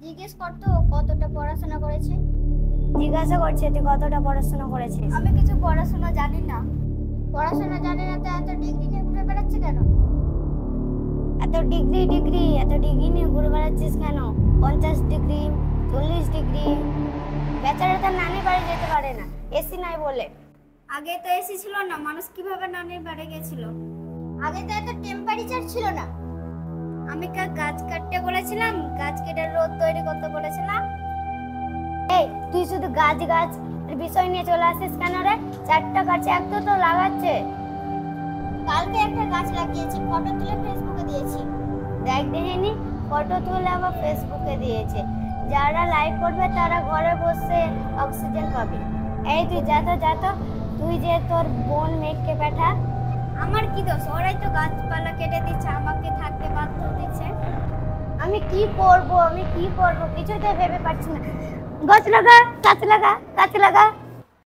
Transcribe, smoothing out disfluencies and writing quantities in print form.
জিজ্ঞেস করতো কতটা পড়াশোনা করেছে। জিজ্ঞাসা করছে তুই কতটা পড়াশোনা করেছিস। আমি কিছু পড়াশোনা জানি না। পড়াশোনা জানি না তো এত ডিগ্রি নিয়ে ঘুরে বেড়াচ্ছে কেন? এত ডিগ্রি নিয়ে ঘুরে বেড়াচ্ছিস কেন? 50 ডিগ্রি, 40 ডিগ্রি। বেচারা তার নানি বাড়ি যেতে পারে না, এসি নাই বলে। আগে তো এসি ছিল না, মানুষ কিভাবে নানির বাড়ি গেছিল? আগে তো এত টেম্পারেচার ছিল না। আমি গাছ কাটতে বলেছিলাম, গাছ কেটে রোদ তৈরি করতে বলেছিলাম। এই তুই শুধু গাছ বিষয় নিয়ে চলে আসিস কেন রে? 4টা গাছে একটা তো লাগাচ্ছে। কালকে একটা গাছ লাগিয়েছি, ফটো তুলে ফেসবুকে দিয়েছি। দেখ দেখিনি, ফটো তুলে আবার ফেসবুকে দিয়েছে। যারা লাইক করবে তারা ঘরে বসে অক্সিজেন পাবে। এই তুই যা তো তুই যে তোর বোন মেঘকে পাঠা। আমার কি দোষ? ওরাই তো গাছপালা কেটে দিচ্ছে, আমাকে থাকতে বাধ্য দিচ্ছে। আমি কি করব কিছুতে ভেবে পাচ্ছি না। গাছ লাগা